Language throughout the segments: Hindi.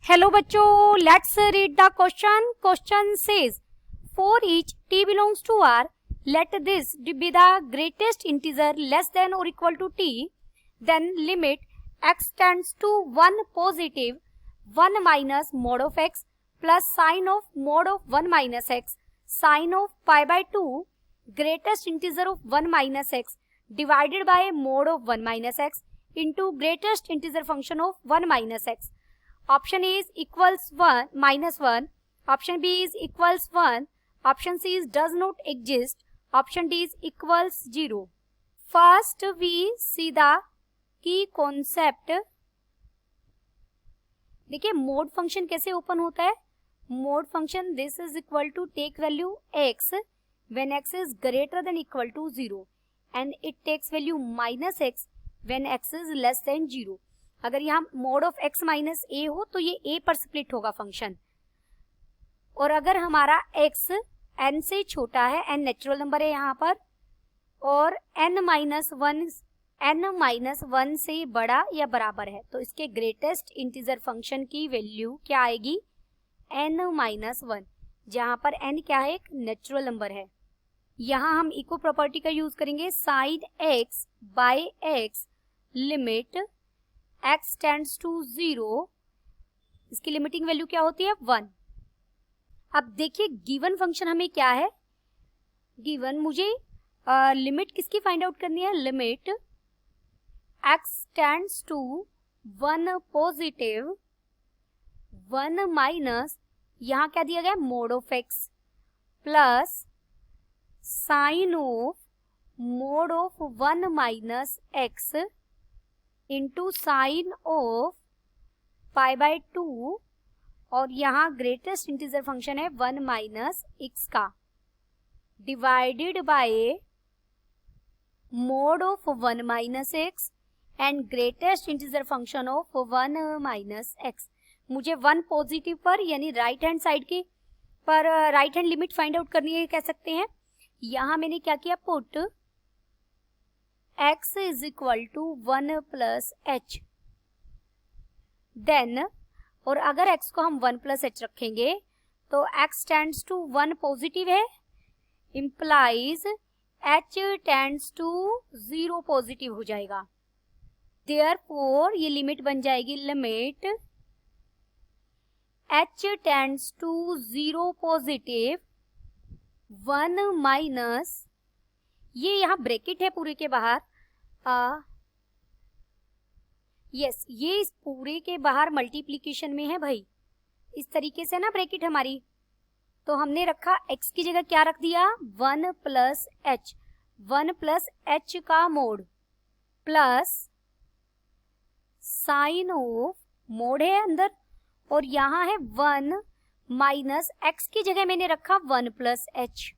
हेलो बच्चों, let's read the question. Question says for each t belongs to r, let this be the greatest integer less than or equal to t, then limit x tends to 1 positive 1 minus mod of x plus sine of mod of 1 minus x sine of pi by 2 greatest integer of 1 minus x divided by mod of 1 minus x into greatest integer function of 1 minus x. Option A is equals 1 minus 1, option B is equals 1, option C is does not exist, option D is equals 0. First we see the key concept. देखिए मोड फंक्शन कैसे ओपन होता है. Mod function this is equal to take value x when x is greater than equal to 0 and it takes value minus x when x is less than 0. अगर यहाँ mod of x minus a हो तो ये a पर स्प्लिट होगा फंक्शन. और अगर हमारा x n से छोटा है, n नेचुरल नंबर है यहाँ पर, और n माइनस वन से बड़ा या बराबर है, तो इसके ग्रेटेस्ट इंटीजर फंक्शन की वैल्यू क्या आएगी, n माइनस वन, जहाँ पर n क्या है, एक नेचुरल नंबर है. यहाँ हम इक्वल प्रॉपर्टी का यूज करेंगे. Sine x by x limit x tends to 0, इसकी लिमिटिंग वैल्यू क्या होती है, 1. अब देखिए गिवन फंक्शन हमें क्या है, गिवन मुझे लिमिट किसकी फाइंड आउट करनी है, limit x tends to 1 positive 1 minus, यहाँ क्या दिया गया, mod of x plus sine of mod of 1 minus x into sine of pi by 2, और यहाँ ग्रेटेस्ट इंटीजर फंक्शन है 1 माइनस x का, divided by mod of 1 minus x and greatest integer function of 1 minus x. मुझे 1 पॉजिटिव पर यानी राइट हैंड साइड के पर right hand limit find out करनी है, कह सकते हैं. यहाँ मैंने क्या किया, put x is equal to 1 plus h. Then, और अगर x को हम 1 प्लस h रखेंगे तो x टेंड्स टू 1 पॉजिटिव है, implies h tends to 0 positive हो जाएगा. देयरफॉर ये लिमिट बन जाएगी, limit h tends to 0 positive 1 minus, ये यहाँ ब्रैकेट है पूरे के बाहर, यस ये इस पूरे के बाहर मल्टीप्लीकेशन में है भाई, इस तरीके से ना ब्रैकेट हमारी, तो हमने रखा x की जगह क्या रख दिया, 1 प्लस h, 1 प्लस h का mode plus sine of, mode है अंदर, और यहाँ है 1 माइनस x की जगह मैंने रखा 1 प्लस h,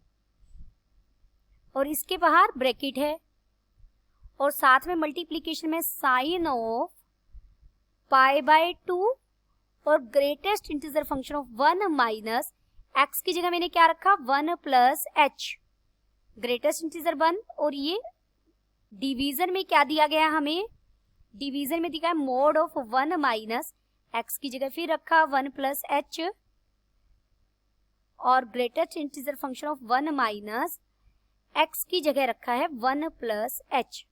और इसके बाहर ब्रैकेट है, और साथ में मल्टीप्लीकेशन में साइन ऑफ पाई बाय 2 और greatest integer function of 1 minus x की जगह मैंने क्या रखा, 1 प्लस h, ग्रेटेस्ट इंटीजर 1, और ये डिवीजन में क्या दिया गया हमें, डिवीजन में दिखा है मोड ऑफ 1 माइनस x की जगह फिर रखा 1 प्लस h, और greatest integer function of 1 minus x की जगह रखा है 1 प्लस h.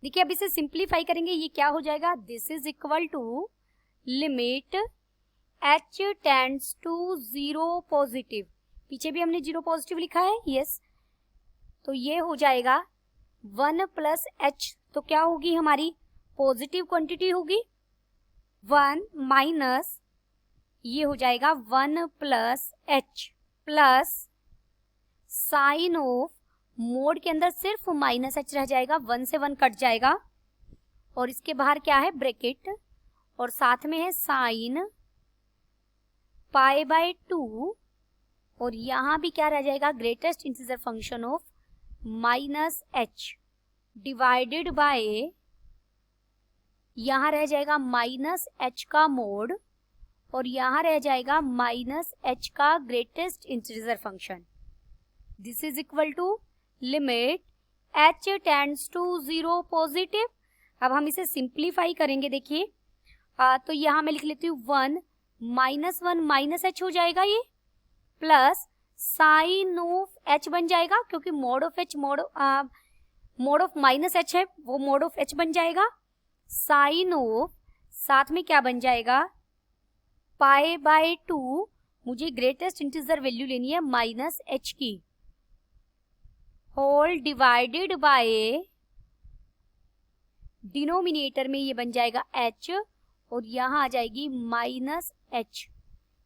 देखिए अब इसे सिंप्लीफाई करेंगे, ये क्या हो जाएगा, this is equal to limit h tends to 0 positive, पीछे भी हमने 0 पॉजिटिव लिखा है, यस, तो ये हो जाएगा 1 प्लस h, तो क्या होगी हमारी पॉजिटिव क्वांटिटी होगी, 1 माइनस ये हो जाएगा 1 plus h plus sine of, mode के अंदर सिर्फ माइनस h रह जाएगा, 1 से 1 कट जाएगा, और इसके बाहर क्या है, ब्रैकेट, और साथ में है साइन पाई बाय 2, और यहाँ भी क्या रह जाएगा, greatest integer function of minus h divided bye, यहाँ रह जाएगा माइनस h का मोड, और यहाँ रह जाएगा माइनस h का greatest integer function. This is equal to limit h tends to 0 positive. अब हम इसे सिंप्लीफाई करेंगे, देखिए तो यहाँ मैं लिख लेती हूँ 1 -1 माइनस एच हो जाएगा ये, प्लस साइन ऑफ एच बन जाएगा, क्योंकि mode of H mode of minus H है, वो मोड ऑफ एच बन जाएगा। साइन ऑफ साथ में क्या बन जाएगा, π/2, मुझे ग्रेटेस्ट इंटीजर वैल्यू लेनी है माइनस एच की, होल डिवाइडेड बाय, डिनोमिनेटर में ये बन जाएगा h, और यहां आ जाएगी माइनस एच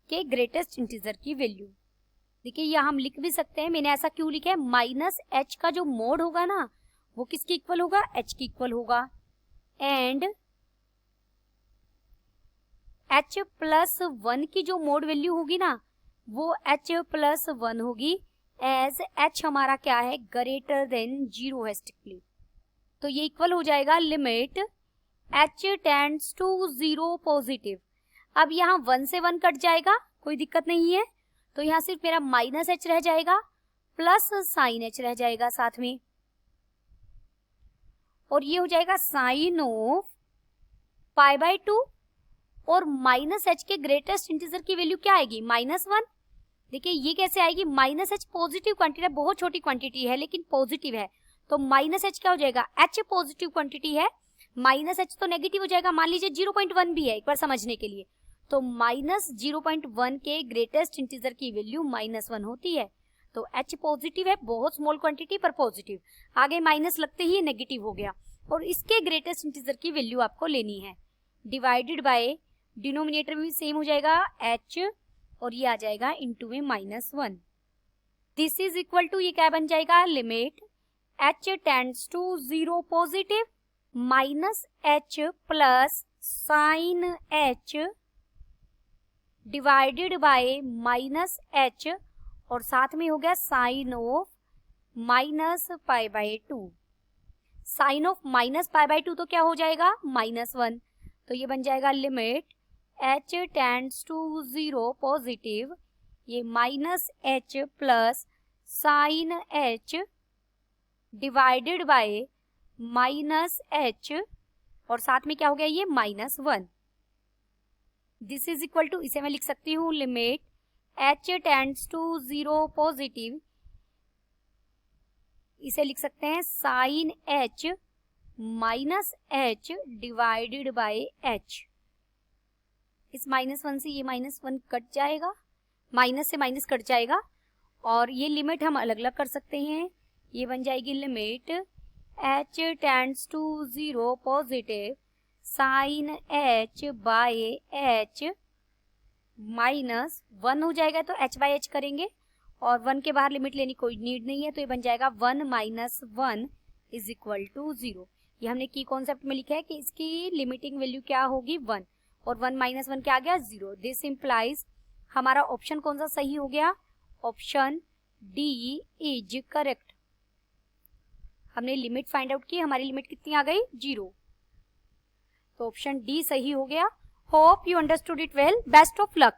के ग्रेटेस्ट इंटीजर की वैल्यू। देखिए यहां हम लिख भी सकते हैं, मैंने ऐसा क्यों लिखा है, माइनस एच का जो मोड होगा ना वो किसके इक्वल होगा, h के इक्वल होगा, एंड h प्लस 1 की जो मोड वैल्यू होगी ना वो h प्लस 1 होगी, एज h हमारा क्या है, ग्रेटर देन 0 है स्ट्रिक्टली। तो ये इक्वल हो जाएगा limit h tends to 0 positive. अब यहाँ 1 से 1 कट जाएगा, कोई दिक्कत नहीं है, तो यहाँ सिर्फ मेरा माइनस एच रह जाएगा प्लस साइन एच रह जाएगा साथ में, और ये हो जाएगा साइन ऑफ π/2, और माइनस एच के ग्रेटेस्ट इंटीजर की वैल्यू क्या आएगी, -1। देखिए ये कैसे आएगी, माइनस एच पॉजिटिव क्वांटिटी है, बहुत छोटी क्वांटिटी है लेकिन पॉजिटिव है, तो माइनस एच क्या हो जाएगा, एच पॉजिटिव क्वांटिटी है, माइनस एच तो नेगेटिव हो जाएगा, मान लीजिए 0.1 भी है, एक बार समझने के लिए, तो माइनस 0.1 के ग्रेटेस्ट इंटीजर की वैल्यू -1 होती है। तो h पॉजिटिव है, बहुत स्मॉल क्वांटिटी पर पॉजिटिव, आगे माइनस लगते ही नेगेटिव हो गया, और इसके ग्रेटेस्ट इंटीजर की वैल्यू आपको लेनी है, डिवाइडेड बाय, डिनोमिनेटर में भी सेम हो जाएगा h, और ये आ जाएगा इनटू में -1। दिस इज इक्वल टू, ये क्या बन जाएगा, limit h tends to 0 positive minus h plus sine h divided by minus h, और साथ में हो गया साइन ऑफ -π/2। साइन ऑफ -π/2 तो क्या हो जाएगा, -1, तो ये बन जाएगा limit h tends to 0 positive, ये minus h plus sine h divided by minus h, और साथ में क्या हो गया, ये -1। दिस इज इक्वल टू, इसे मैं लिख सकती हूँ limit h tends to 0 positive, इसे लिख सकते हैं sine h minus h divided by h। इस -1 से ये -1 कट जाएगा, माइनस से माइनस कट जाएगा, और ये लिमिट हम अलग अलग कर सकते हैं, ये बन जाएगी limit h tends to 0 positive sine h by h, -1 हो जाएगा तो h बाय h करेंगे, और 1 के बाहर लिमिट लेनी कोई नीड नहीं है, तो ये बन जाएगा 1 - 1 इज इक्वल टू 0। ये हमने की कॉन्सेप्ट में लिखा है कि इसकी लिमिटिंग वैल्यू क्या होगी, 1, और 1 - 1 क्या आ गया, 0। दिस इम्प्लाइज, हमारा ऑप्शन कौन सा सही हो गया, ऑप्शन डी इज करेक्ट। हमने लिमिट फाइंड आउट की, हमारी लिमिट कितनी आ गई, 0, तो ऑप्शन डी सही हो गया। Hope you understood it well, best of luck.